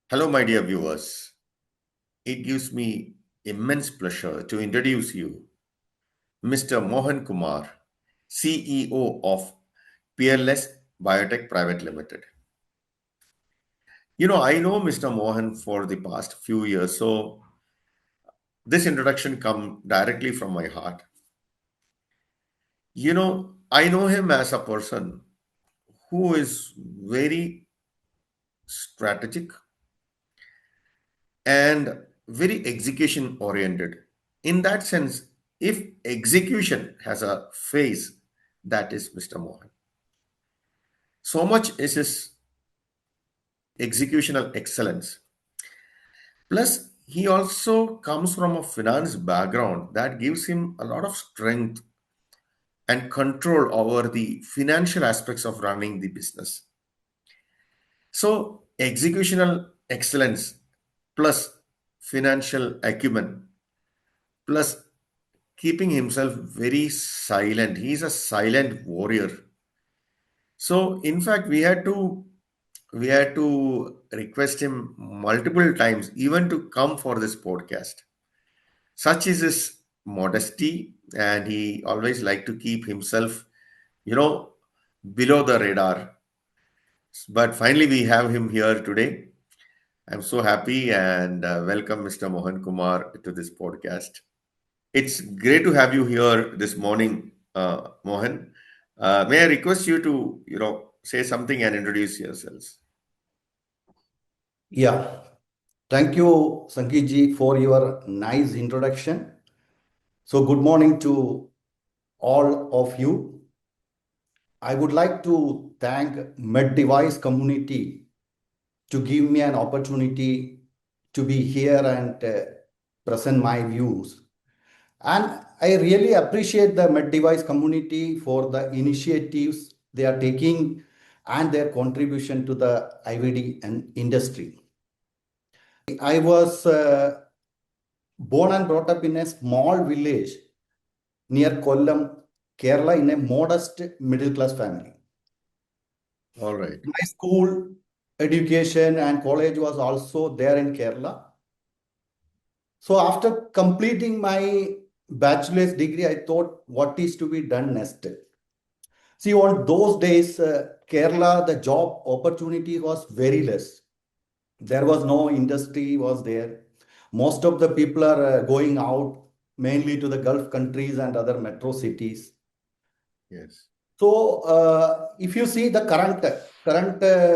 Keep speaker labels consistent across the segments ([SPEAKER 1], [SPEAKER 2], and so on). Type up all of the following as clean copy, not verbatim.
[SPEAKER 1] Hello, my dear viewers. It gives me immense pleasure to introduce you, Mr. Mohan Kumar, CEO of Peerless Biotech Private Limited. I know Mr. Mohan for the past few years, so this introduction come directly from my heart. I know him as a person who is very strategic and very execution oriented. In that sense, if execution has a phase, that is Mr. Mohan. So much is his executional excellence. Plus, he also comes from a finance background that gives him a lot of strength and control over the financial aspects of running the business. So, executional excellence plus financial acumen plus keeping himself very silent. He's a silent warrior. So in fact, we had to request him multiple times even to come for this podcast. Such is his modesty, and he always like to keep himself, you know, below the radar. But finally, we have him here today. I'm so happy and welcome Mr. Mohan Kumar to this podcast. It's great to have you here this morning, Mohan. May I request you to, say something and introduce yourselves?
[SPEAKER 2] Yeah, thank you, Sankit for your nice introduction. So, good morning to all of you. I would like to thank MedDevice community to give me an opportunity to be here and present my views. And I really appreciate the MedDevice community for the initiatives they are taking and their contribution to the IVD and industry. I was born and brought up in a small village near Kollam, Kerala, in a modest middle class family.
[SPEAKER 1] All right.
[SPEAKER 2] My school education and college was also there in Kerala. So after completing my bachelor's degree, I thought what is to be done next. See, on those days, Kerala, the job opportunity was very less. There was no industry was there. Most of the people are going out mainly to the Gulf countries and other metro cities.
[SPEAKER 1] Yes.
[SPEAKER 2] So if you see the current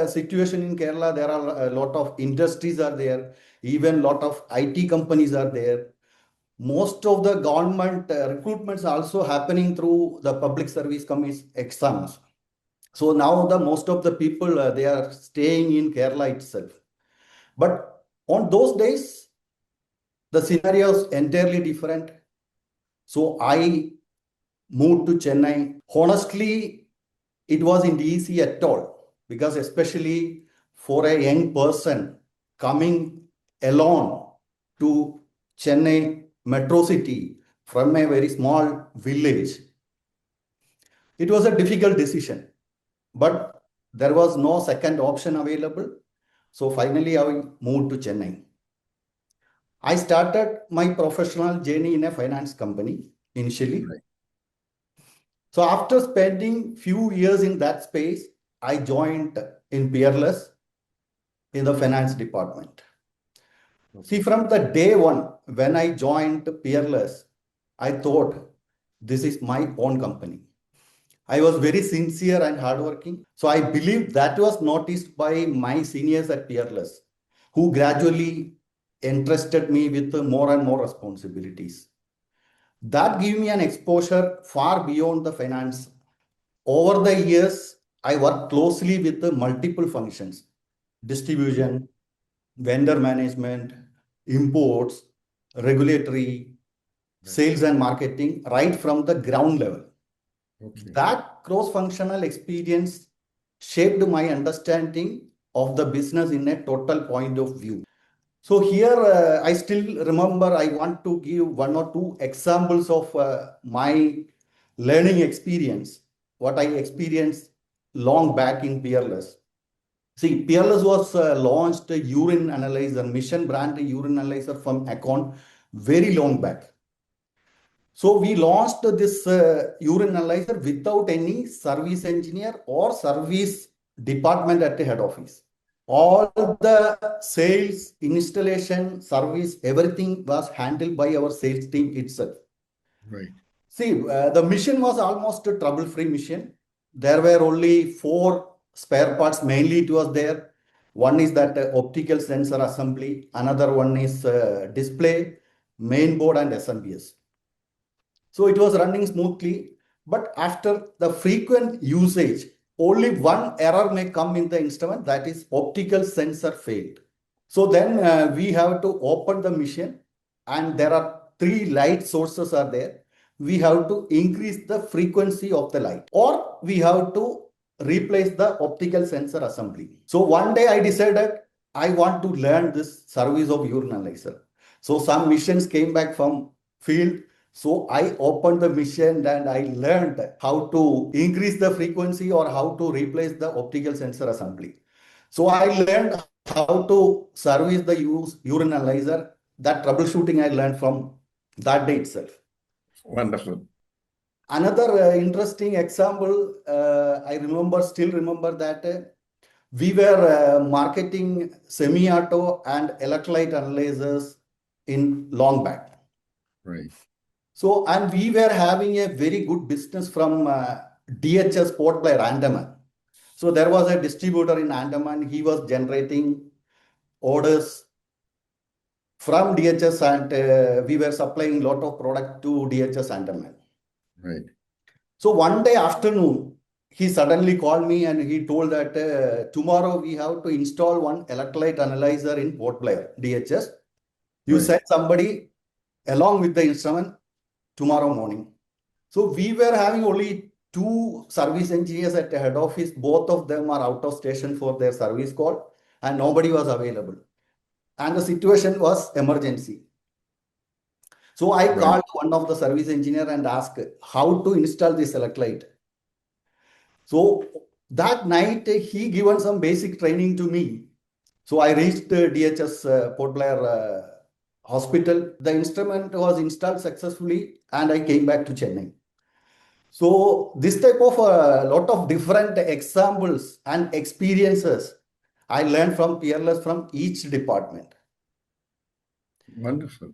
[SPEAKER 2] situation in Kerala, there are a lot of industries are there, even lot of IT companies are there. Most of the government recruitments are also happening through the public service commission exams. So now the most of the people they are staying in Kerala itself. But on those days, the scenario is entirely different. So I moved to Chennai. Honestly, it wasn't easy at all because especially for a young person coming alone to Chennai metro city from a very small village, it was a difficult decision. But there was no second option available. So finally, I moved to Chennai. I started my professional journey in a finance company initially.
[SPEAKER 1] Right.
[SPEAKER 2] So after spending few years in that space, I joined in Peerless in the finance department. See,
[SPEAKER 1] Okay.
[SPEAKER 2] from the day one, when I joined Peerless, I thought this is my own company. I was very sincere and hardworking. So I believe that was noticed by my seniors at Peerless, who gradually entrusted me with more and more responsibilities. That gave me an exposure far beyond the finance. Over the years, I worked closely with the multiple functions, distribution, vendor management, imports, regulatory,
[SPEAKER 1] Nice.
[SPEAKER 2] sales and marketing, right from the ground level.
[SPEAKER 1] Okay.
[SPEAKER 2] That cross-functional experience shaped my understanding of the business in a total point of view. So here, I still remember I want to give one or two examples of my learning experience, what I experienced long back in Peerless. See, Peerless was launched a urine analyzer, mission brand urine analyzer from Account very long back. So we launched this urine analyzer without any service engineer or service department at the head office. All the sales, installation, service, everything was handled by our sales team itself.
[SPEAKER 1] Right.
[SPEAKER 2] See, the mission was almost a trouble-free mission. There were only four spare parts. Mainly, it was there. One is that optical sensor assembly. Another one is display, main board, and SMBS. So it was running smoothly. But after the frequent usage, only one error may come in the instrument. That is optical sensor failed. So then we have to open the machine, and there are three light sources are there. We have to increase the frequency of the light, or we have to replace the optical sensor assembly. So one day I decided I want to learn this service of urine analyzer. So some missions came back from field. So I opened the mission and I learned how to increase the frequency or how to replace the optical sensor assembly. So I learned how to service the urine analyzer. That troubleshooting I learned from that day itself.
[SPEAKER 1] Wonderful.
[SPEAKER 2] Another interesting example, still remember that we were marketing semi-auto and electrolyte analyzers in long back.
[SPEAKER 1] Right.
[SPEAKER 2] So, and we were having a very good business from DHS Port Blair, Andaman. So there was a distributor in Andaman. He was generating orders from DHS, and we were supplying a lot of product to DHS Andaman.
[SPEAKER 1] Right.
[SPEAKER 2] So one day afternoon, he suddenly called me and he told that tomorrow we have to install one electrolyte analyzer in Port Blair, DHS. You
[SPEAKER 1] Right.
[SPEAKER 2] send somebody along with the instrument tomorrow morning. So we were having only two service engineers at the head office. Both of them are out of station for their service call, and nobody was available. And the situation was emergency. So I
[SPEAKER 1] Right.
[SPEAKER 2] called one of the service engineer and asked how to install this electrolyte. So that night he given some basic training to me. So I reached DHS Port Blair hospital. The instrument was installed successfully and I came back to Chennai. So this type of a lot of different examples and experiences I learned from Peerless from each department.
[SPEAKER 1] Wonderful.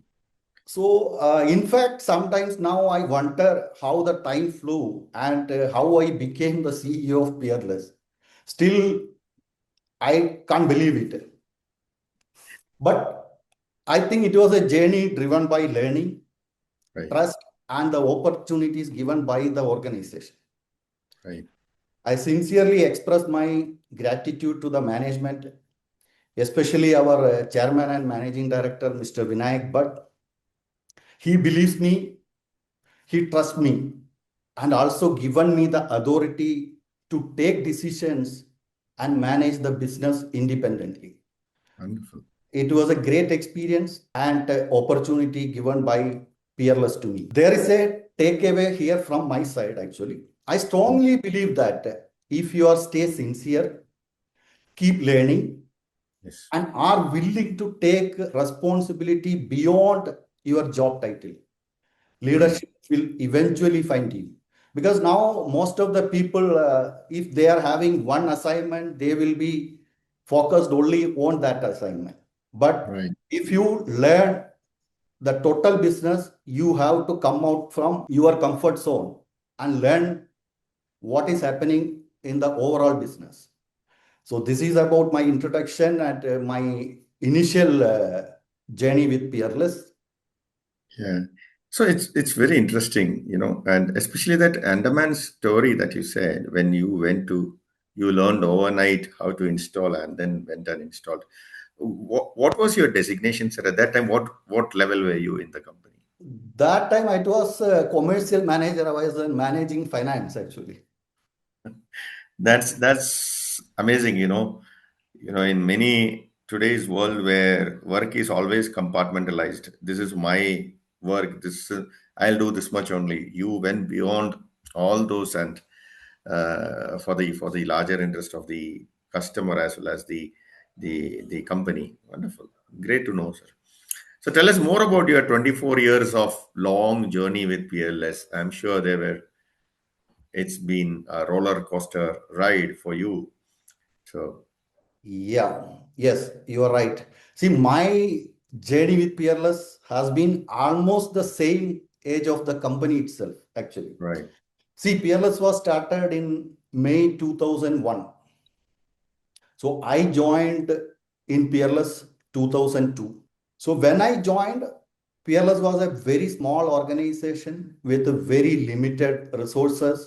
[SPEAKER 2] So, in fact, sometimes now I wonder how the time flew and how I became the CEO of Peerless. Still, I can't believe it. But I think it was a journey driven by learning,
[SPEAKER 1] Right.
[SPEAKER 2] trust, and the opportunities given by the organization.
[SPEAKER 1] Right.
[SPEAKER 2] I sincerely express my gratitude to the management, especially our chairman and managing director, Mr. Vinayak Bhatt. He believes me, he trusts me, and also given me the authority to take decisions and manage the business independently.
[SPEAKER 1] Wonderful.
[SPEAKER 2] It was a great experience and opportunity given by Peerless to me. There is a takeaway here from my side actually. I strongly believe that if you are stay sincere, keep learning,
[SPEAKER 1] Yes.
[SPEAKER 2] and are willing to take responsibility beyond your job title,
[SPEAKER 1] Right.
[SPEAKER 2] leadership will eventually find you. Because now most of the people, if they are having one assignment, they will be focused only on that assignment. But
[SPEAKER 1] Right.
[SPEAKER 2] if you learn the total business, you have to come out from your comfort zone and learn what is happening in the overall business. So this is about my introduction and my initial journey with Peerless.
[SPEAKER 1] Yeah. So it's very interesting, and especially that Andaman story that you said when you learned overnight how to install and then went and installed. What was your designation, sir? At that time, what level were you in the company?
[SPEAKER 2] That time I was a commercial manager. I was managing finance actually.
[SPEAKER 1] That's amazing, in many today's world where work is always compartmentalized. This is my work. I'll do this much only. You went beyond all those and for the larger interest of the customer as well as the company. Wonderful. Great to know, sir. So tell us more about your 24 years of long journey with Peerless. I'm sure it's been a roller coaster ride for you. So,
[SPEAKER 2] Yeah, yes, you are right. See, my journey with Peerless has been almost the same age of the company itself, actually.
[SPEAKER 1] right,
[SPEAKER 2] See, Peerless was started in May 2001. So I joined in Peerless 2002. So when I joined, Peerless was a very small organization with very limited resources,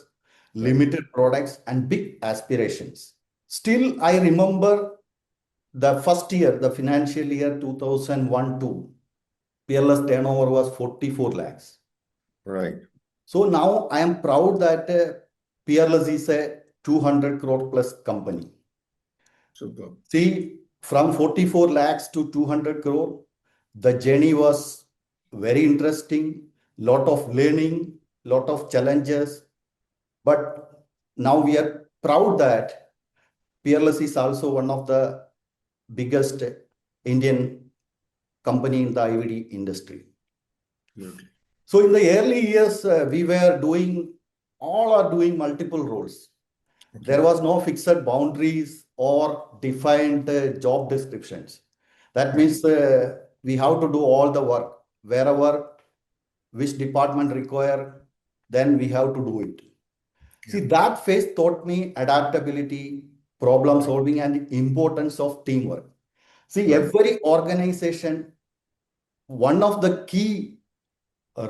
[SPEAKER 1] right,
[SPEAKER 2] limited products, and big aspirations. Still, I remember the first year, the financial year 2001-2, Peerless turnover was 44 lakhs.
[SPEAKER 1] right.
[SPEAKER 2] So now I am proud that Peerless is a 200 crore plus company.
[SPEAKER 1] Super.
[SPEAKER 2] See, from 44 lakhs to 200 crore, the journey was very interesting, lot of learning, lot of challenges. But now we are proud that Peerless is also one of the biggest Indian company in the IVD industry.
[SPEAKER 1] Absolutely.
[SPEAKER 2] So in the early years, we were doing, all are doing multiple roles. There
[SPEAKER 1] Okay.
[SPEAKER 2] was no fixed boundaries or defined job descriptions. That
[SPEAKER 1] Yeah.
[SPEAKER 2] means we have to do all the work wherever which department require, then we have to do it.
[SPEAKER 1] Yeah.
[SPEAKER 2] See, that phase taught me adaptability, problem solving, and importance of teamwork. See,
[SPEAKER 1] Right.
[SPEAKER 2] every organization, one of the key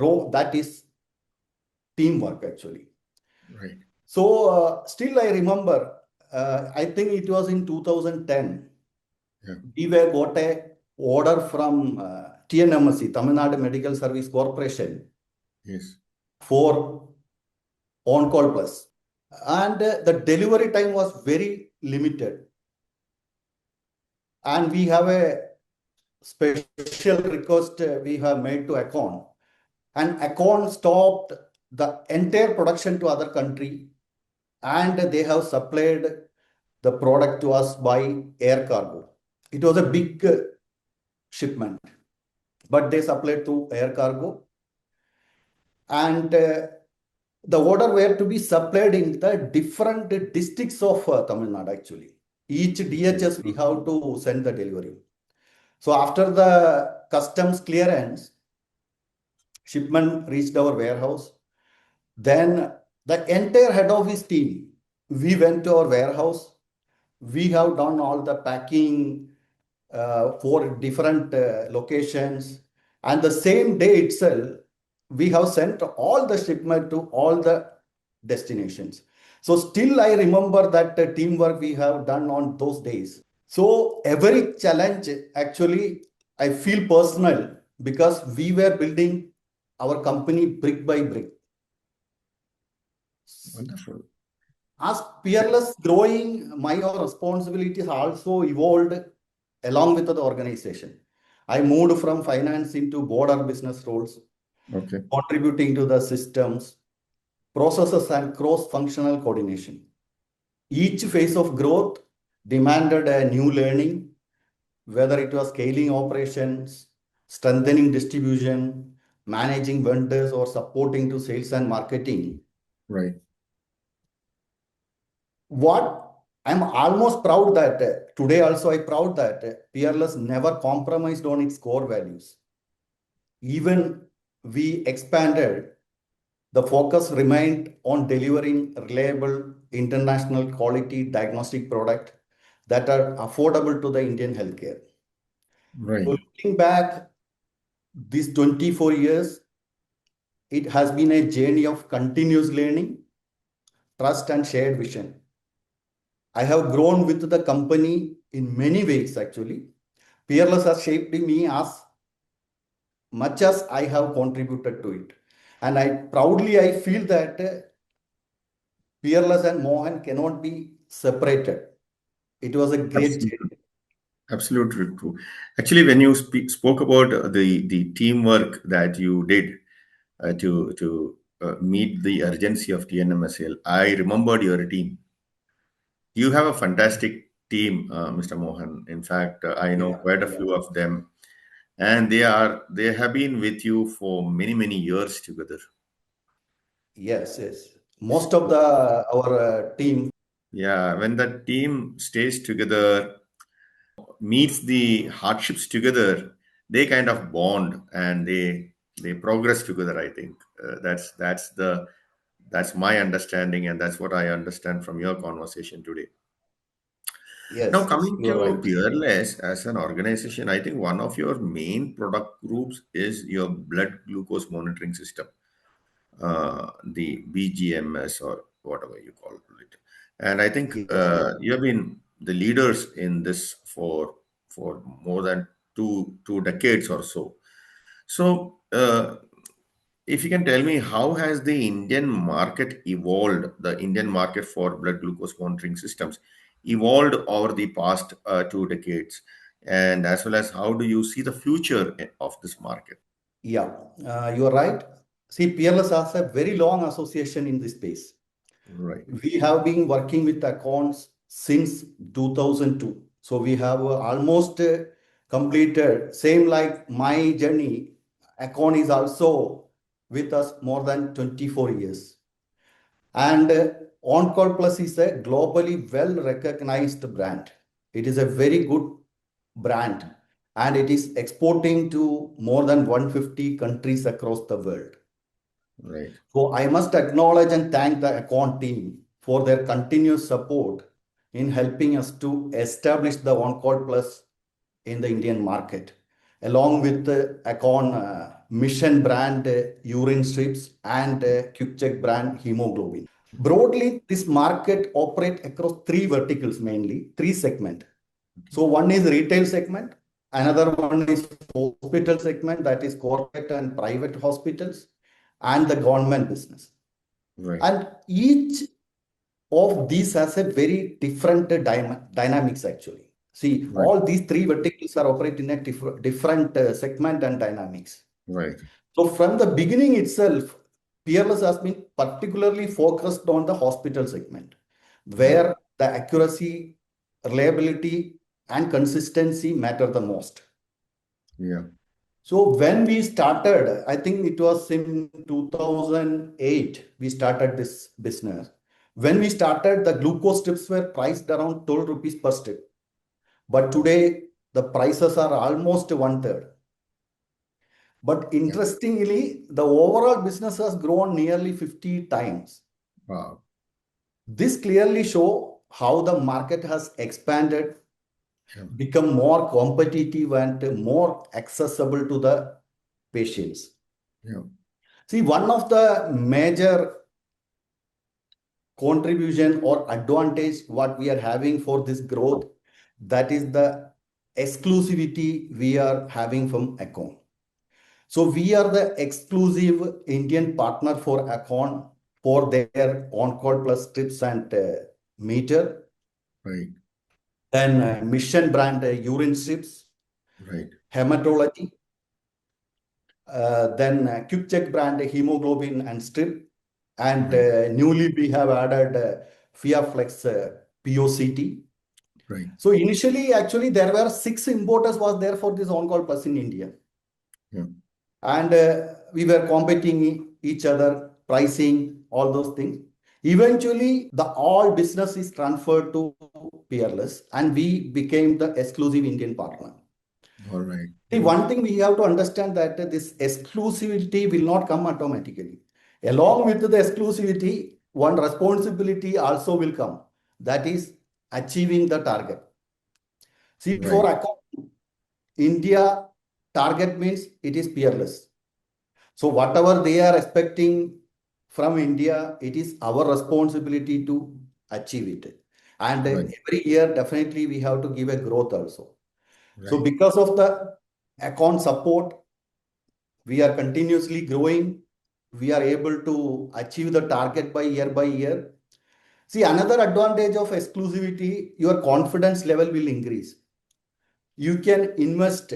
[SPEAKER 2] role that is teamwork actually.
[SPEAKER 1] Right.
[SPEAKER 2] So still I remember, I think it was in 2010,
[SPEAKER 1] Yeah.
[SPEAKER 2] we were got a order from TNMSC, Tamil Nadu Medical Service Corporation,
[SPEAKER 1] Yes.
[SPEAKER 2] for on-call plus. And the delivery time was very limited. And we have a special request we have made to Account. And Account stopped the entire production to other country, and they have supplied the product to us by air cargo. It was a big shipment, but they supplied through air cargo. And the order were to be supplied in the different districts of Tamil Nadu actually. Each DHS we
[SPEAKER 1] Okay.
[SPEAKER 2] have to send the delivery. So after the customs clearance, shipment reached our warehouse. Then the entire head office team, we went to our warehouse. We have done all the packing for different locations. And the same day itself, we have sent all the shipment to all the destinations. So still I remember that teamwork we have done on those days. So every challenge actually I feel personal because we were building our company brick by brick.
[SPEAKER 1] Wonderful.
[SPEAKER 2] As Peerless growing, my responsibilities also evolved along with the organization. I moved from finance into border business roles,
[SPEAKER 1] Okay.
[SPEAKER 2] contributing to the systems, processes, and cross-functional coordination. Each phase of growth demanded a new learning, whether it was scaling operations, strengthening distribution, managing vendors, or supporting to sales and marketing.
[SPEAKER 1] Right.
[SPEAKER 2] What I'm almost proud that today also I'm proud that Peerless never compromised on its core values. Even we expanded, the focus remained on delivering reliable international quality diagnostic product that are affordable to the Indian healthcare. So
[SPEAKER 1] Right.
[SPEAKER 2] looking back, these 24 years, it has been a journey of continuous learning, trust, and shared vision. I have grown with the company in many ways, actually. Peerless has shaped me as much as I have contributed to it. And I feel that Peerless and Mohan cannot be separated. It was a great
[SPEAKER 1] Absolutely.
[SPEAKER 2] journey.
[SPEAKER 1] Absolutely true. Actually, when you spoke about the teamwork that you did to meet the urgency of TNMSL, I remembered your team. You have a fantastic team, Mr. Mohan. In fact, I know
[SPEAKER 2] Yeah,
[SPEAKER 1] quite a
[SPEAKER 2] yeah.
[SPEAKER 1] few of them, and they have been with you for many many years together.
[SPEAKER 2] Yes, yes. Most of the our team.
[SPEAKER 1] Yeah, when the team stays together, meets the hardships together, they kind of bond and they progress together. I think that's my understanding, and that's what I understand from your conversation today. Now,
[SPEAKER 2] Yes, yes,
[SPEAKER 1] coming
[SPEAKER 2] you are
[SPEAKER 1] to
[SPEAKER 2] right.
[SPEAKER 1] Peerless as an organization, I think one of your main product groups is your blood glucose monitoring system, the BGMS or whatever you call it. And I think
[SPEAKER 2] Yes, yes.
[SPEAKER 1] you have been the leaders in this for more than two decades or so. So, if you can tell me how has the Indian market evolved, the Indian market for blood glucose monitoring systems evolved over the past 2 decades, and as well as how do you see the future of this market?
[SPEAKER 2] Yeah, you are right. See, Peerless has a very long association in this space.
[SPEAKER 1] Right,
[SPEAKER 2] We have been working with accounts since 2002. So we have almost completed, same like my journey, account is also with us more than 24 years. And OnCall Plus is a globally well recognized brand. It is a very good brand and it is exporting to more than 150 countries across the world.
[SPEAKER 1] right,
[SPEAKER 2] So I must acknowledge and thank the account team for their continuous support in helping us to establish the OnCall Plus in the Indian market, along with the account Mission brand urine strips and Quick Check brand hemoglobin. Broadly, this market operate across three verticals mainly, three segment. So one is retail segment, another one is hospital segment, that is corporate and private hospitals, and the government business.
[SPEAKER 1] right,
[SPEAKER 2] And each of these has a very different dynamics actually. See,
[SPEAKER 1] right,
[SPEAKER 2] all these three verticals are operating in a different segment and dynamics.
[SPEAKER 1] right.
[SPEAKER 2] So from the beginning itself, Peerless has been particularly focused on the hospital segment,
[SPEAKER 1] Yeah,
[SPEAKER 2] where the accuracy, reliability, and consistency matter the most.
[SPEAKER 1] yeah,
[SPEAKER 2] So when we started, I think it was in 2008, we started this business. When we started, the glucose strips were priced around 12 rupees per strip. But today, the prices are almost one third. But
[SPEAKER 1] yeah.
[SPEAKER 2] interestingly, the overall business has grown nearly 50 times.
[SPEAKER 1] Wow.
[SPEAKER 2] This clearly show how the market has expanded,
[SPEAKER 1] Yeah,
[SPEAKER 2] become more competitive and more accessible to the patients.
[SPEAKER 1] yeah,
[SPEAKER 2] See, one of the major contribution or advantage what we are having for this growth, that is the exclusivity we are having from account. So we are the exclusive Indian partner for account for their on-call plus strips and meter.
[SPEAKER 1] right,
[SPEAKER 2] Then Mission brand urine strips,
[SPEAKER 1] right,
[SPEAKER 2] hematology. Then Quick Check brand hemoglobin and strip. And
[SPEAKER 1] right,
[SPEAKER 2] newly we have added FIAFlex POCT.
[SPEAKER 1] right.
[SPEAKER 2] So initially, actually, there were six importers was there for this on-call plus in India.
[SPEAKER 1] Yeah,
[SPEAKER 2] And we were competing each other, pricing, all those things. Eventually, the all business is transferred to Peerless, and we became the exclusive Indian partner.
[SPEAKER 1] all right.
[SPEAKER 2] See,
[SPEAKER 1] Yeah,
[SPEAKER 2] one thing we have to understand that this exclusivity will not come automatically. Along with the exclusivity, one responsibility also will come. That is achieving the target. See, for
[SPEAKER 1] right,
[SPEAKER 2] account, India target means it is Peerless. So whatever they are expecting from India, it is our responsibility to achieve it. And
[SPEAKER 1] right,
[SPEAKER 2] every year, definitely, we have to give a growth also. So
[SPEAKER 1] right,
[SPEAKER 2] because of the account support, we are continuously growing. We are able to achieve the target by year. See, another advantage of exclusivity, your confidence level will increase. You can invest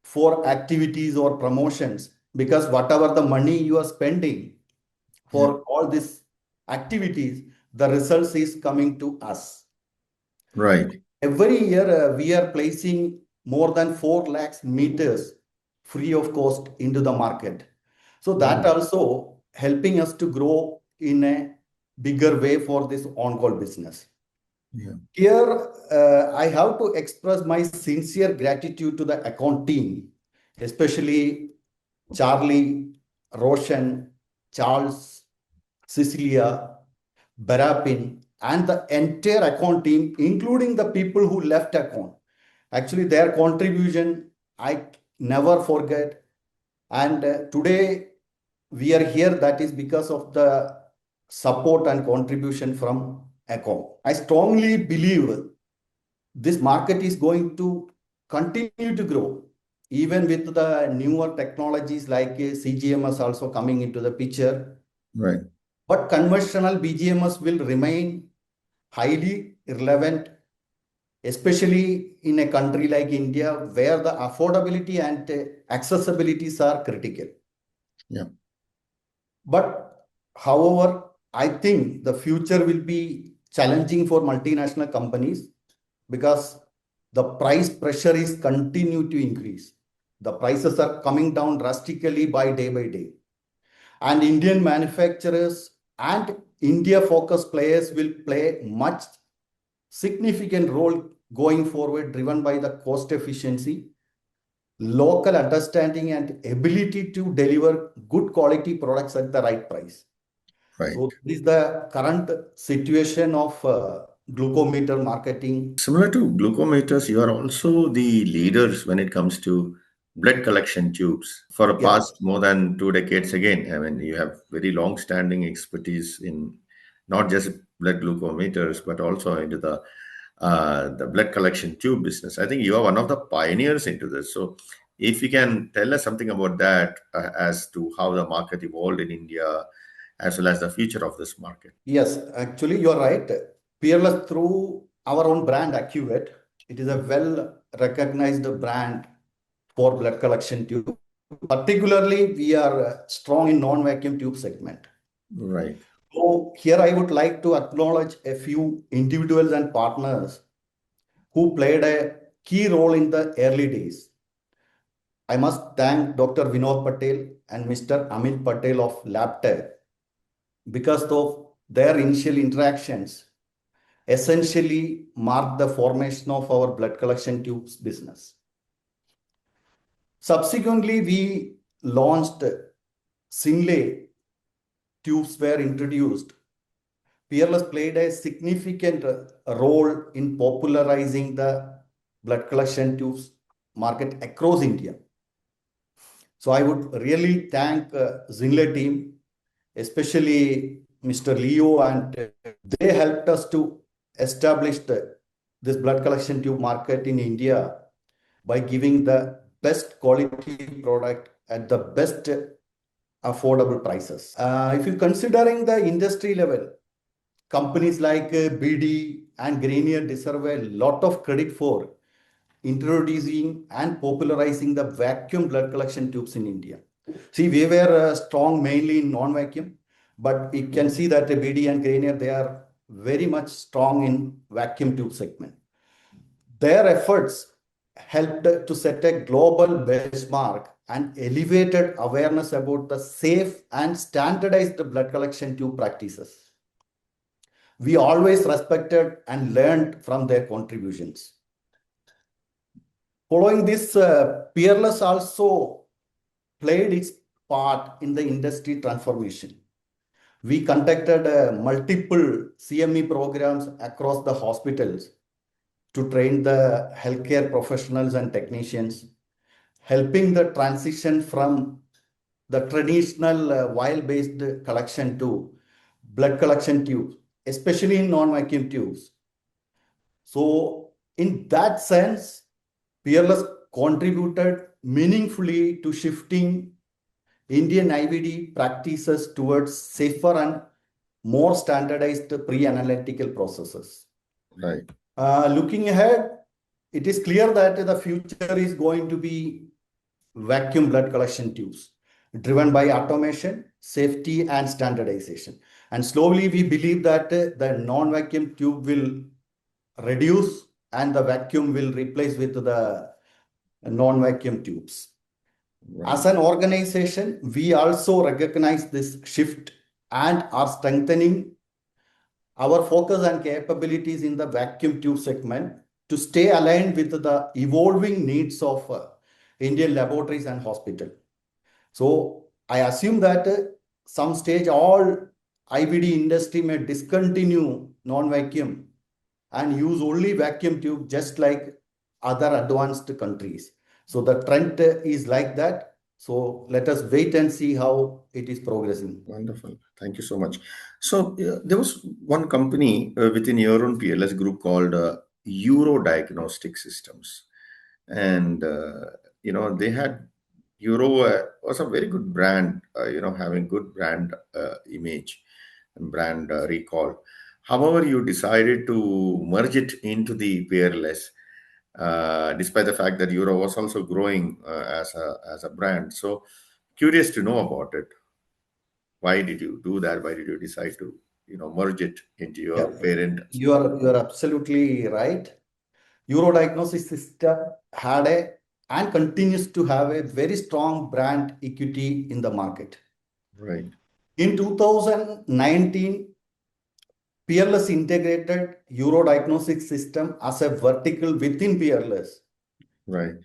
[SPEAKER 2] for activities or promotions because whatever the money you are spending
[SPEAKER 1] yeah,
[SPEAKER 2] for all these activities, the results is coming to us.
[SPEAKER 1] right,
[SPEAKER 2] Every year, we are placing more than 4 lakhs meters free of cost into the market. So that
[SPEAKER 1] Mm.
[SPEAKER 2] also helping us to grow in a bigger way for this on-call business.
[SPEAKER 1] Yeah.
[SPEAKER 2] Here, I have to express my sincere gratitude to the account team, especially Charlie, Roshan, Charles, Cecilia, Barapin, and the entire account team, including the people who left account. Actually, their contribution I never forget. And today we are here. That is because of the support and contribution from account. I strongly believe this market is going to continue to grow, even with the newer technologies like CGMS also coming into the picture.
[SPEAKER 1] Right.
[SPEAKER 2] But conventional BGMS will remain highly relevant, especially in a country like India, where the affordability and accessibilities are critical.
[SPEAKER 1] Yeah.
[SPEAKER 2] But however, I think the future will be challenging for multinational companies because the price pressure is continue to increase. The prices are coming down drastically by day, and Indian manufacturers and India focused players will play much significant role going forward, driven by the cost efficiency, local understanding, and ability to deliver good quality products at the right price.
[SPEAKER 1] Right.
[SPEAKER 2] So this is the current situation of glucometer marketing.
[SPEAKER 1] Similar to glucometers, you are also the leaders when it comes to blood collection tubes. For the
[SPEAKER 2] Yes,
[SPEAKER 1] past more than 2 decades, again, I mean, you have very long-standing expertise in not just blood glucometers, but also into the blood collection tube business. I think you are one of the pioneers into this. So, if you can tell us something about that as to how the market evolved in India, as well as the future of this market.
[SPEAKER 2] yes, actually you're right. Peerless through our own brand Accurate, it is a well recognized brand for blood collection tube. Particularly, we are strong in non-vacuum tube segment.
[SPEAKER 1] Right.
[SPEAKER 2] So here I would like to acknowledge a few individuals and partners who played a key role in the early days. I must thank Dr. Vinod Patel and Mr. Amit Patel of LabTech because of their initial interactions essentially marked the formation of our blood collection tubes business. Subsequently, we launched Sinlay tubes were introduced. Peerless played a significant role in popularizing the blood collection tubes market across India. So I would really thank Zingle team, especially Mr. Leo, and they helped us to establish this blood collection tube market in India by giving the best quality product at the best affordable prices. If you're considering the industry level, companies like BD and Grenier deserve a lot of credit for introducing and popularizing the vacuum blood collection tubes in India. See, we were strong mainly in non-vacuum, but you can see that the BD and Grenier, they are very much strong in vacuum tube segment. Their efforts helped to set a global benchmark and elevated awareness about the safe and standardized blood collection tube practices. We always respected and learned from their contributions. Following this, Peerless also played its part in the industry transformation. We conducted multiple CME programs across the hospitals to train the healthcare professionals and technicians, helping the transition from the traditional vial-based collection to blood collection tubes, especially in non-vacuum tubes. So, in that sense, Peerless contributed meaningfully to shifting Indian IVD practices towards safer and more standardized pre-analytical processes.
[SPEAKER 1] Right.
[SPEAKER 2] Looking ahead, it is clear that the future is going to be vacuum blood collection tubes, driven by automation, safety, and standardization. And slowly, we believe that the non-vacuum tube will reduce and the vacuum will replace with the non-vacuum tubes.
[SPEAKER 1] Right.
[SPEAKER 2] As an organization, we also recognize this shift and are strengthening our focus and capabilities in the vacuum tube segment to stay aligned with the evolving needs of Indian laboratories and hospitals. So I assume that some stage all IVD industry may discontinue non-vacuum and use only vacuum tube just like other advanced countries. So the trend is like that. So let us wait and see how it is progressing.
[SPEAKER 1] Wonderful. Thank you so much. So there was one company within your own PLS group called Euro Diagnostic Systems, and they had Euro was a very good brand. Having good brand image and brand recall. However, you decided to merge it into the Peerless, despite the fact that Euro was also growing as a brand. So curious to know about it. Why did you do that? Why did you decide to merge it into
[SPEAKER 2] Yeah,
[SPEAKER 1] your parent
[SPEAKER 2] you are absolutely right. Euro diagnosis system had a and continues to have a very strong brand equity in the market.
[SPEAKER 1] right,
[SPEAKER 2] In 2019, Peerless integrated Euro diagnostic system as a vertical within Peerless,
[SPEAKER 1] right,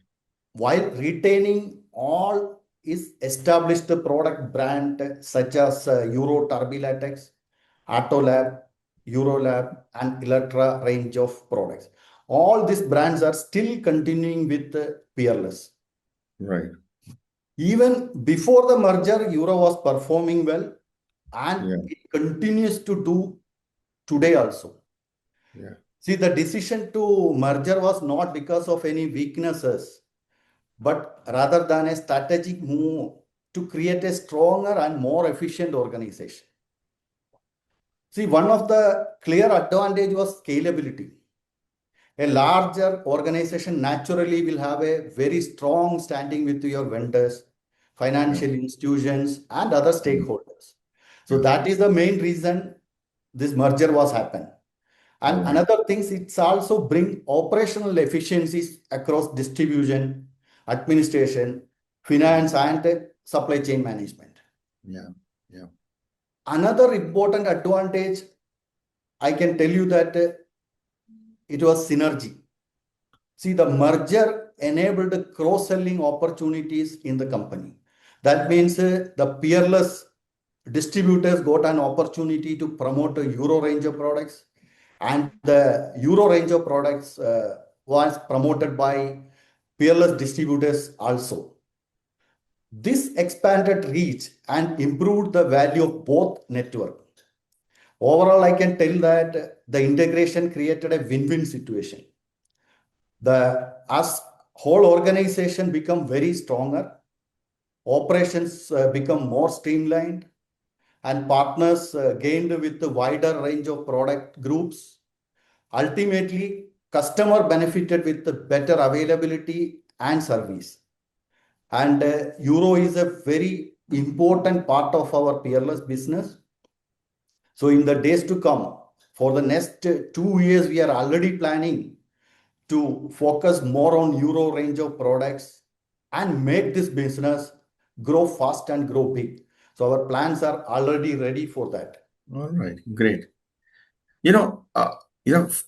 [SPEAKER 2] while retaining all its established product brand such as Euro Turbilatex, Autolab, Eurolab, and Electra range of products. All these brands are still continuing with Peerless.
[SPEAKER 1] right,
[SPEAKER 2] Even before the merger, Euro was performing well and
[SPEAKER 1] yeah,
[SPEAKER 2] it continues to do today also.
[SPEAKER 1] yeah.
[SPEAKER 2] See, the decision to merger was not because of any weaknesses, but rather than a strategic move to create a stronger and more efficient organization. See, one of the clear advantage was scalability. A larger organization naturally will have a very strong standing with your vendors,
[SPEAKER 1] Yeah,
[SPEAKER 2] financial institutions, and other
[SPEAKER 1] mm,
[SPEAKER 2] stakeholders. So
[SPEAKER 1] yeah.
[SPEAKER 2] that is the main reason this merger was happened.
[SPEAKER 1] All
[SPEAKER 2] And
[SPEAKER 1] right.
[SPEAKER 2] another thing, it's also bring operational efficiencies across distribution, administration,
[SPEAKER 1] Mm,
[SPEAKER 2] finance, and supply chain management.
[SPEAKER 1] yeah, yeah,
[SPEAKER 2] Another important advantage, I can tell you that it was synergy. See, the merger enabled cross-selling opportunities in the company. That means the peerless distributors got an opportunity to promote a Euro range of products, and the Euro range of products was promoted by peerless distributors also. This expanded reach and improved the value of both networks. Overall, I can tell that the integration created a win-win situation. The as whole organization become very stronger, operations become more streamlined, and partners gained with the wider range of product groups. Ultimately, customer benefited with the better availability and service. And Euro is a very important part of our peerless business. So in the days to come, for the next 2 years, we are already planning to focus more on Euro range of products and make this business grow fast and grow big. So our plans are already ready for that.
[SPEAKER 1] All right. Great. You know,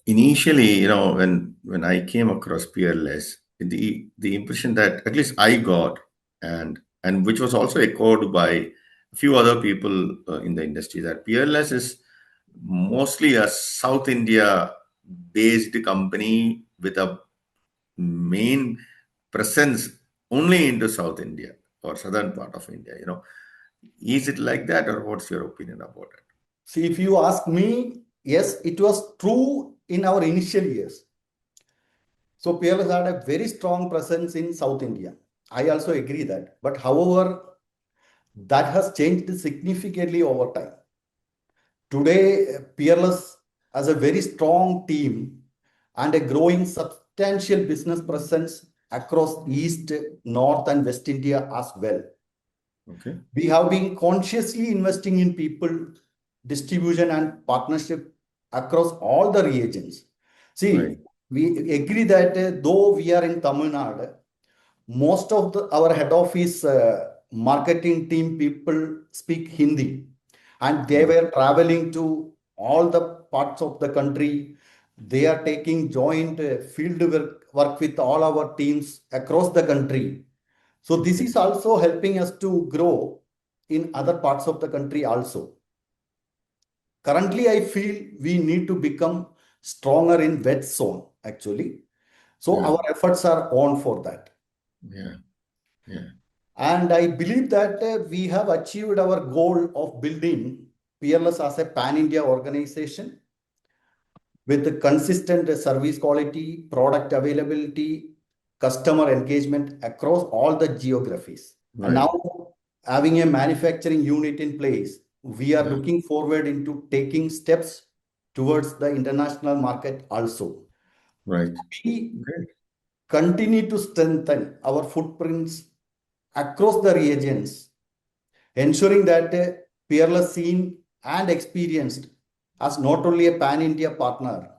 [SPEAKER 1] initially, when I came across Peerless, the impression that at least I got, and which was also echoed by a few other people in the industry, that Peerless is mostly a South India based company with a main presence only into South India or southern part of India. Is it like that, or what's your opinion about it?
[SPEAKER 2] See, if you ask me, yes, it was true in our initial years. So Peerless had a very strong presence in South India. I also agree that. But however, that has changed significantly over time. Today, Peerless has a very strong team and a growing substantial business presence across East, North, and West India as well.
[SPEAKER 1] Okay.
[SPEAKER 2] We have been consciously investing in people, distribution, and partnership across all the regions.
[SPEAKER 1] Right.
[SPEAKER 2] See, we agree that though we are in Tamil Nadu, most of our head office marketing team people speak Hindi, and they
[SPEAKER 1] Right.
[SPEAKER 2] were traveling to all the parts of the country. They are taking joint field work with all our teams across the country. So this
[SPEAKER 1] Okay.
[SPEAKER 2] is also helping us to grow in other parts of the country also. Currently, I feel we need to become stronger in wet zone actually. So
[SPEAKER 1] Yeah.
[SPEAKER 2] our efforts are on for that.
[SPEAKER 1] Yeah. Yeah.
[SPEAKER 2] And I believe that we have achieved our goal of building Peerless as a pan-India organization with consistent service quality, product availability, customer engagement across all the geographies. And
[SPEAKER 1] Right.
[SPEAKER 2] now having a manufacturing unit in place, we are
[SPEAKER 1] Yeah.
[SPEAKER 2] looking forward into taking steps towards the international market also.
[SPEAKER 1] Right.
[SPEAKER 2] We
[SPEAKER 1] Great.
[SPEAKER 2] continue to strengthen our footprints across the regions, ensuring that Peerless seen and experienced as not only a pan-India partner,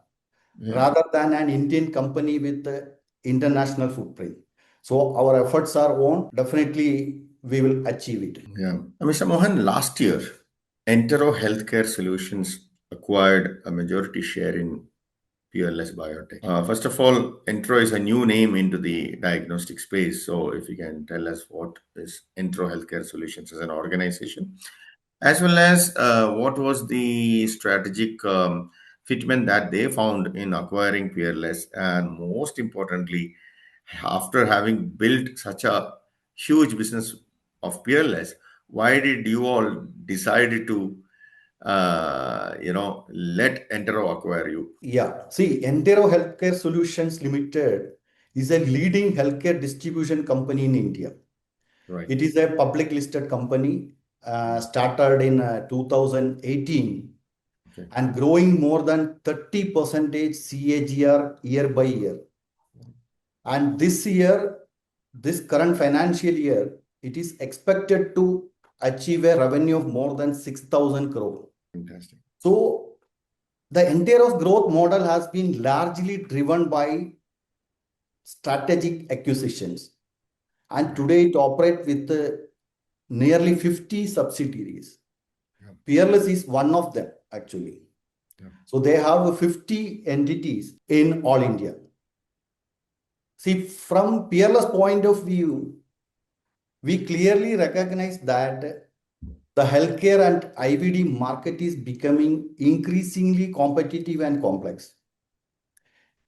[SPEAKER 1] Yeah.
[SPEAKER 2] rather than an Indian company with international footprint. So our efforts are on. Definitely, we will achieve it.
[SPEAKER 1] Yeah. Mr. Mohan, last year, Entero Healthcare Solutions acquired a majority share in Peerless Biotech. First of all, Entro is a new name into the diagnostic space. So, if you can tell us what is Entro Healthcare Solutions as an organization, as well as what was the strategic fitment that they found in acquiring Peerless, and most importantly, after having built such a huge business of Peerless, why did you all decide to let Entero acquire you?
[SPEAKER 2] Yeah, see, Entero Healthcare Solutions Limited is a leading healthcare distribution company in India.
[SPEAKER 1] Right.
[SPEAKER 2] It is a public listed company started in 2018
[SPEAKER 1] Okay.
[SPEAKER 2] and growing more than 30% CAGR year by year. And this year, this current financial year, it is expected to achieve a revenue of more than 6,000 crore.
[SPEAKER 1] Fantastic.
[SPEAKER 2] So the entire growth model has been largely driven by strategic acquisitions. And
[SPEAKER 1] Right.
[SPEAKER 2] today it operates with nearly 50 subsidiaries.
[SPEAKER 1] Yeah.
[SPEAKER 2] Peerless is one of them, actually.
[SPEAKER 1] Yeah.
[SPEAKER 2] So they have 50 entities in all India. See, from Peerless point of view, we clearly recognize that the healthcare and IVD market is becoming increasingly competitive and complex.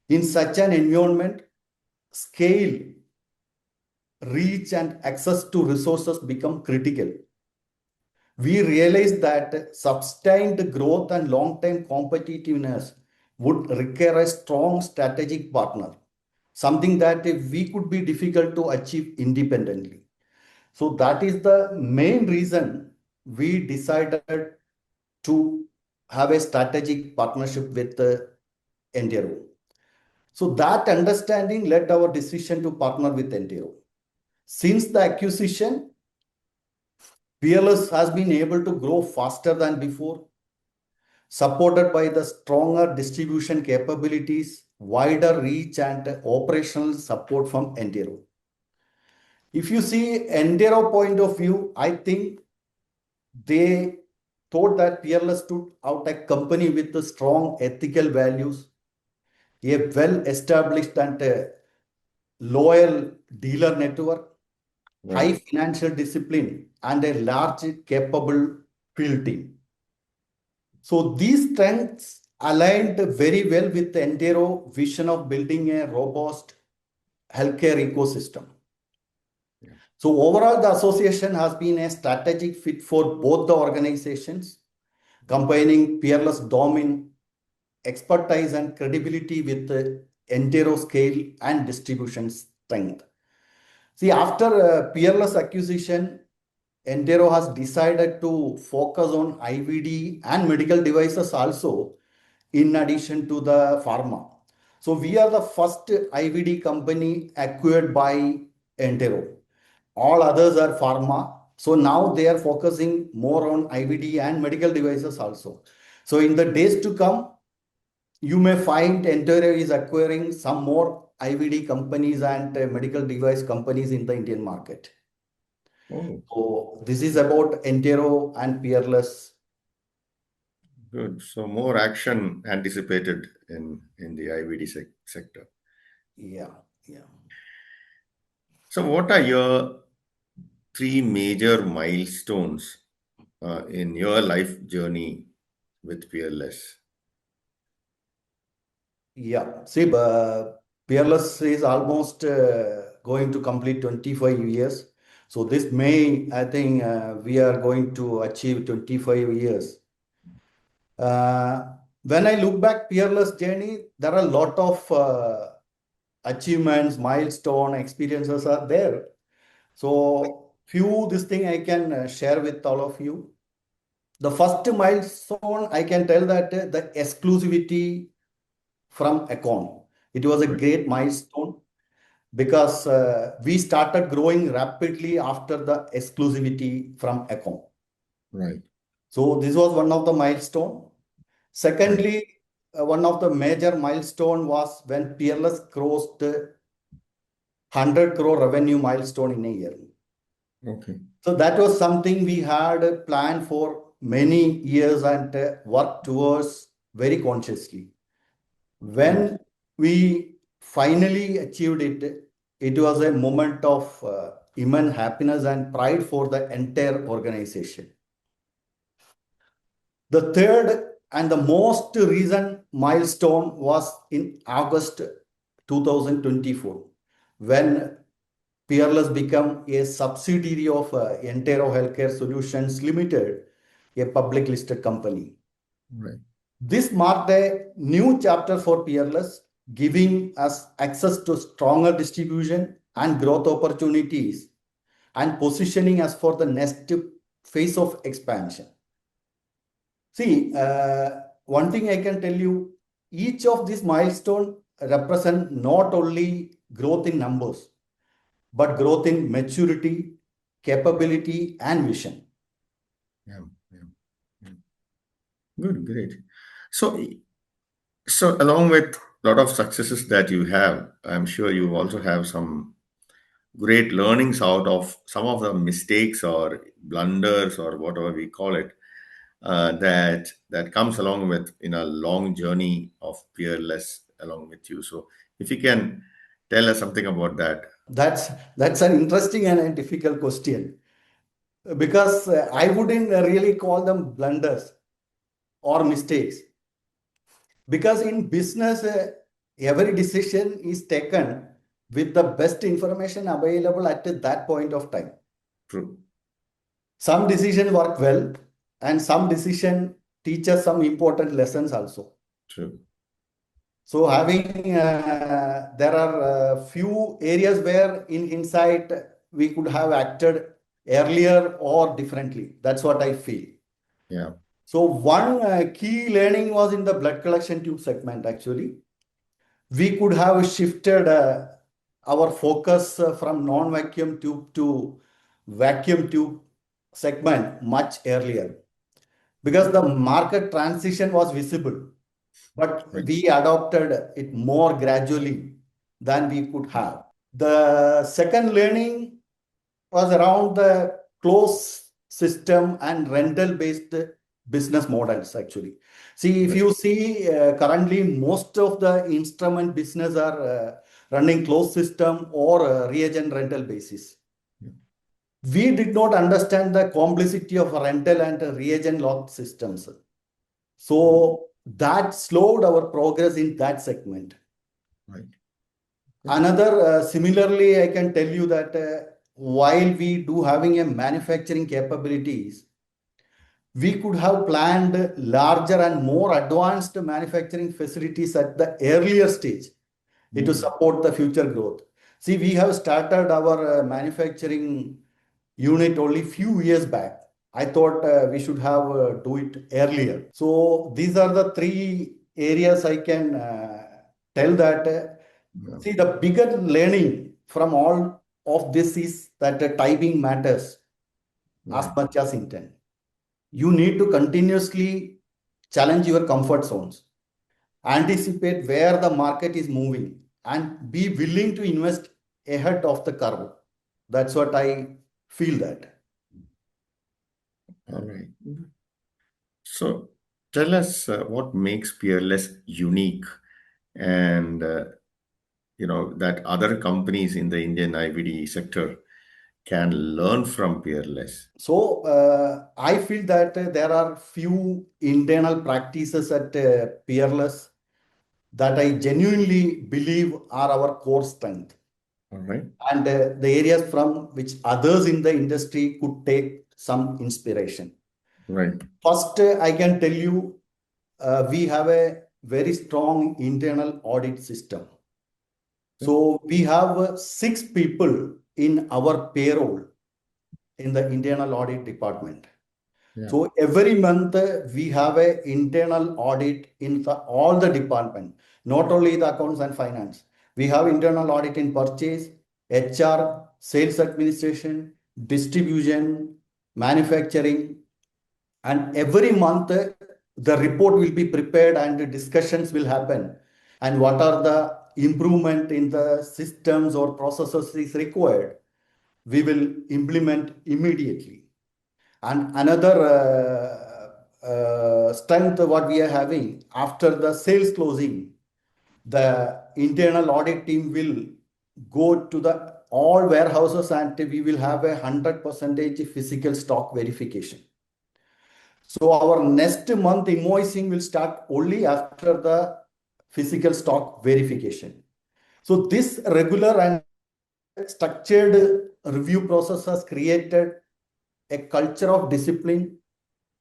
[SPEAKER 2] In such an environment, scale, reach, and access to resources become critical. We realize that sustained growth and long-term competitiveness would require a strong strategic partner, something that we could be difficult to achieve independently. So that is the main reason we decided to have a strategic partnership with Entero. So that understanding led our decision to partner with Entero. Since the acquisition, Peerless has been able to grow faster than before, supported by the stronger distribution capabilities, wider reach, and operational support from Entero. If you see Entero point of view, I think they thought that Peerless stood out a company with the strong ethical values, a well-established and loyal dealer network, high
[SPEAKER 1] Right.
[SPEAKER 2] financial discipline, and a large capable field team. So these strengths aligned very well with the Entero vision of building a robust healthcare ecosystem.
[SPEAKER 1] Yeah.
[SPEAKER 2] So overall, the association has been a strategic fit for both the organizations, combining Peerless domain expertise and credibility with the Entero scale and distribution strength. See, after Peerless acquisition, Entero has decided to focus on IVD and medical devices also, in addition to the pharma. So we are the first IVD company acquired by Entero. All others are pharma. So now they are focusing more on IVD and medical devices also. So in the days to come, you may find Entro is acquiring some more IVD companies and medical device companies in the Indian market.
[SPEAKER 1] Oh,
[SPEAKER 2] So this is about Entero and Peerless.
[SPEAKER 1] good. So more action anticipated in the IVD sector.
[SPEAKER 2] Yeah, yeah.
[SPEAKER 1] So what are your three major milestones in your life journey with Peerless?
[SPEAKER 2] Yeah. See, Peerless is almost going to complete 25 years. So this May, I think we are going to achieve 25 years. When I look back Peerless journey, there are a lot of achievements, milestone experiences are there. So few this thing I can share with all of you. The first milestone I can tell that the exclusivity from Econ. It was a
[SPEAKER 1] Right,
[SPEAKER 2] great milestone because we started growing rapidly after the exclusivity from Econ.
[SPEAKER 1] right,
[SPEAKER 2] So this was one of the milestone.
[SPEAKER 1] right.
[SPEAKER 2] Secondly, one of the major milestone was when Peerless crossed 100 crore revenue milestone in a year.
[SPEAKER 1] Okay.
[SPEAKER 2] So that was something we had planned for many years and worked towards very consciously.
[SPEAKER 1] Good.
[SPEAKER 2] When we finally achieved it, it was a moment of immense happiness and pride for the entire organization. The third and the most recent milestone was in August 2024, when Peerless became a subsidiary of Entero Healthcare Solutions Limited, a public listed company.
[SPEAKER 1] Right,
[SPEAKER 2] This marked a new chapter for Peerless, giving us access to stronger distribution and growth opportunities and positioning us for the next phase of expansion. See, one thing I can tell you, each of these milestones represent not only growth in numbers, but growth in maturity, capability, and vision.
[SPEAKER 1] yeah, yeah, yeah. Good, great. So, so along with a lot of successes that you have, I'm sure you also have some great learnings out of some of the mistakes or blunders or whatever we call it, that comes along with in a long journey of Peerless along with you. So if you can tell us something about that.
[SPEAKER 2] That's an interesting and a difficult question because I wouldn't really call them blunders or mistakes because in business, every decision is taken with the best information available at that point of time.
[SPEAKER 1] True,
[SPEAKER 2] Some decision work well, and some decision teaches some important lessons also.
[SPEAKER 1] true.
[SPEAKER 2] So having there are few areas where in hindsight we could have acted earlier or differently. That's what I feel.
[SPEAKER 1] Yeah,
[SPEAKER 2] So one key learning was in the blood collection tube segment actually. We could have shifted our focus from non-vacuum tube to vacuum tube segment much earlier because the market transition was visible, but
[SPEAKER 1] right,
[SPEAKER 2] we adopted it more gradually than we could have. The second learning was around the closed system and rental based business models actually. See, if
[SPEAKER 1] right.
[SPEAKER 2] you see currently most of the instrument business are running closed system or reagent rental basis.
[SPEAKER 1] Yeah,
[SPEAKER 2] We did not understand the complexity of rental and reagent lock systems.
[SPEAKER 1] right,
[SPEAKER 2] So that slowed our progress in that segment.
[SPEAKER 1] right. Yeah,
[SPEAKER 2] Another, similarly, I can tell you that while we do having a manufacturing capabilities, we could have planned larger and more advanced manufacturing facilities at the earlier stage to
[SPEAKER 1] mm,
[SPEAKER 2] support the future growth. See, we have started our manufacturing unit only few years back. I thought we should have do it earlier. So these are the three areas I can tell that.
[SPEAKER 1] yeah,
[SPEAKER 2] See, the bigger learning from all of this is that timing matters as
[SPEAKER 1] right,
[SPEAKER 2] much as intent. You need to continuously challenge your comfort zones. anticipate where the market is moving, and be willing to invest ahead of the curve. That's what I feel that.
[SPEAKER 1] All right. So tell us what makes Peerless unique and that other companies in the Indian IVD sector can learn from Peerless.
[SPEAKER 2] So I feel that there are few internal practices at Peerless that I genuinely believe are our core strength,
[SPEAKER 1] All right.
[SPEAKER 2] and the areas from which others in the industry could take some inspiration.
[SPEAKER 1] Right.
[SPEAKER 2] First, I can tell you, we have a very strong internal audit system. So we have 6 people in our payroll in the internal audit department.
[SPEAKER 1] Yeah.
[SPEAKER 2] So every month we have a internal audit in all the department, not only the accounts and finance. We have internal audit in purchase, HR, sales administration, distribution, manufacturing, and every month the report will be prepared and the discussions will happen. And what are the improvement in the systems or processes is required, we will implement immediately. And another strength what we are having after the sales closing, the internal audit team will go to the all warehouses and we will have 100% physical stock verification. So our next month invoicing will start only after the physical stock verification. So this regular and structured review process has created a culture of discipline,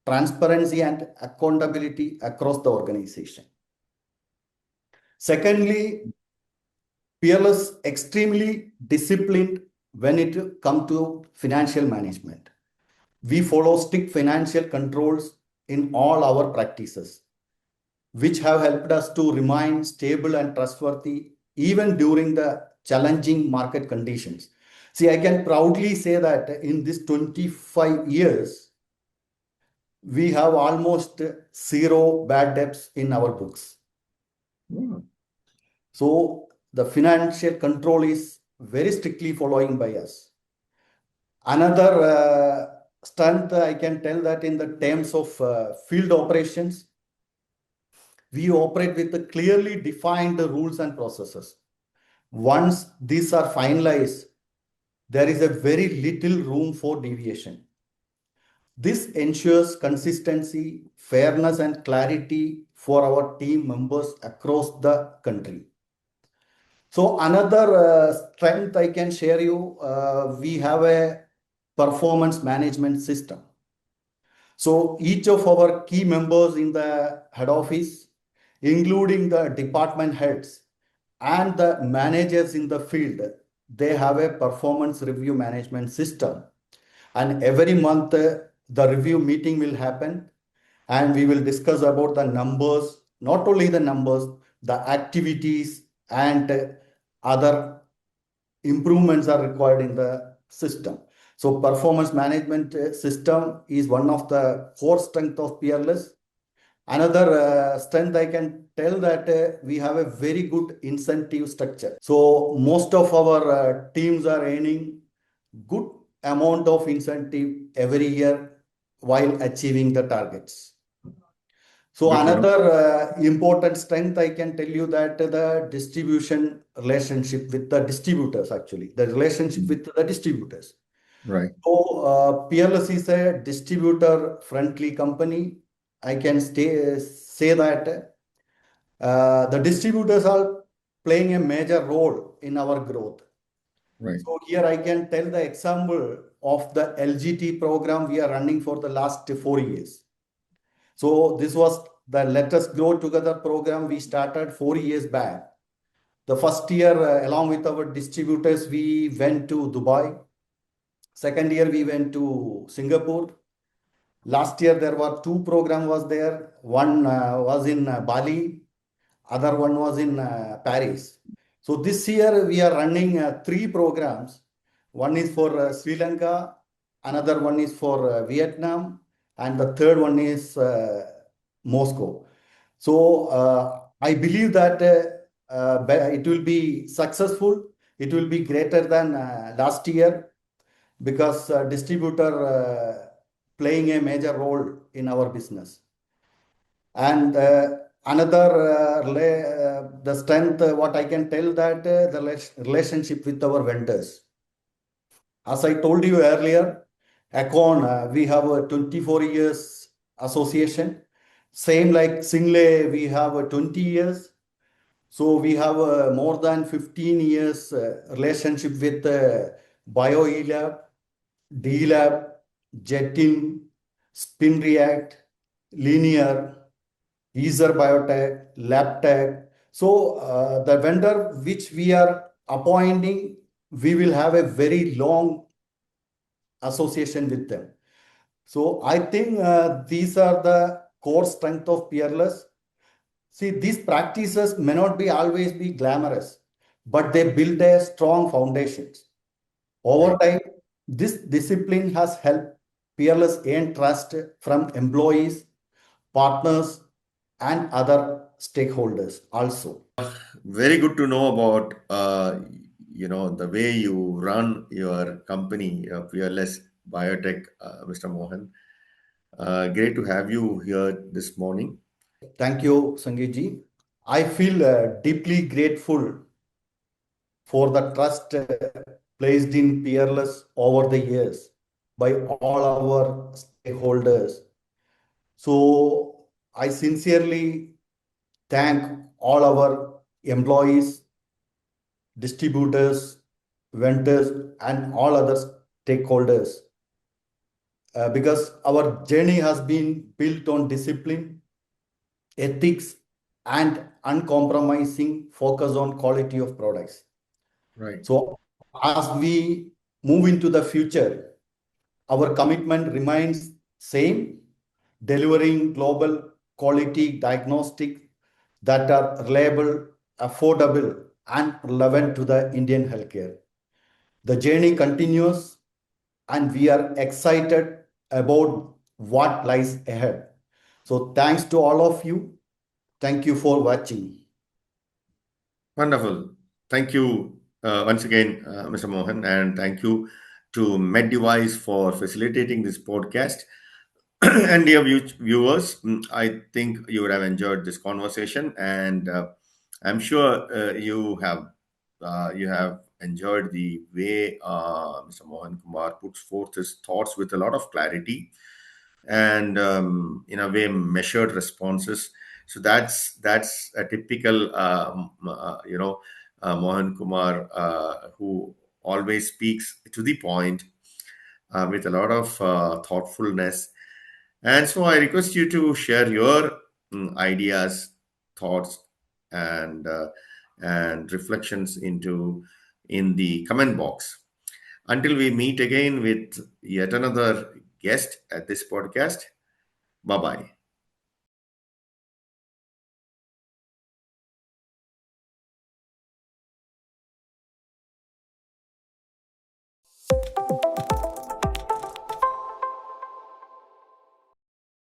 [SPEAKER 2] transparency, and accountability across the organization. Secondly, Peerless extremely disciplined when it comes to financial management. We follow strict financial controls in all our practices, which have helped us to remain stable and trustworthy even during the challenging market conditions. See, I can proudly say that in this 25 years, we have almost zero bad debts in our books.
[SPEAKER 1] Yeah.
[SPEAKER 2] So the financial control is very strictly following by us. Another strength I can tell that in the terms of field operations, we operate with the clearly defined rules and processes. Once these are finalized, there is a very little room for deviation. This ensures consistency, fairness, and clarity for our team members across the country. So another strength I can share you, we have a performance management system. So each of our key members in the head office, including the department heads and the managers in the field, they have a performance review management system. And every month, the review meeting will happen and we will discuss about the numbers, not only the numbers, the activities and other improvements are required in the system. So performance management system is one of the core strength of Peerless. Another strength I can tell that we have a very good incentive structure. So most of our teams are earning good amount of incentive every year while achieving the targets. So
[SPEAKER 1] Good to know.
[SPEAKER 2] another important strength I can tell you that the distribution relationship with the distributors, actually the relationship with the distributors.
[SPEAKER 1] Right.
[SPEAKER 2] So Peerless is a distributor friendly company. I can say that the distributors are playing a major role in our growth.
[SPEAKER 1] Right.
[SPEAKER 2] So here I can tell the example of the LGT program we are running for the last 4 years. So this was the Let Us Grow Together program we started 4 years back. The first year, along with our distributors, we went to Dubai. Second year, we went to Singapore. Last year, there were two programs was there. One was in Bali, other one was in Paris. So this year, we are running 3 programs. One is for Sri Lanka, another one is for Vietnam, and the third one is Moscow. So I believe that it will be successful. It will be greater than last year because distributor playing a major role in our business. And another the strength, what I can tell that the relationship with our vendors. As I told you earlier, Acon, we have a 24 years association. Same like Single, we have a 20 years. So we have more than 15 years relationship with BioElab, D-Lab, Jetin, Spin React, Linear, Easer Biotech, LabTech. So the vendor which we are appointing, we will have a very long association with them. So I think these are the core strength of Peerless. See, these practices may not be always be glamorous, but they build a strong foundations. Over
[SPEAKER 1] Right.
[SPEAKER 2] time, this discipline has helped Peerless gain trust from employees, partners, and other stakeholders also.
[SPEAKER 1] Very good to know about the way you run your company, Fearless Biotech, Mr. Mohan. Great to have you here this morning.
[SPEAKER 2] Thank you, Sangeet. I feel deeply grateful for the trust placed in Peerless over the years by all our stakeholders. So I sincerely thank all our employees, distributors, vendors, and all other stakeholders because our journey has been built on discipline, ethics, and uncompromising focus on quality of products.
[SPEAKER 1] Right.
[SPEAKER 2] So as we move into the future, our commitment remains same, delivering global quality diagnostics that are reliable, affordable, and relevant to the Indian healthcare. The journey continues, and we are excited about what lies ahead. So, thanks to all of you. Thank you for watching.
[SPEAKER 1] Wonderful. Thank you once again, Mr. Mohan, and thank you to MedDevice for facilitating this podcast. And dear viewers, I think you would have enjoyed this conversation, and I'm sure you have enjoyed the way Mr. Mohan Kumar puts forth his thoughts with a lot of clarity and in a way measured responses. So that's a typical Mohan Kumar who always speaks to the point with a lot of thoughtfulness. And so I request you to share your ideas, thoughts, and reflections in the comment box. Until we meet again with yet another guest at this podcast. Bye bye.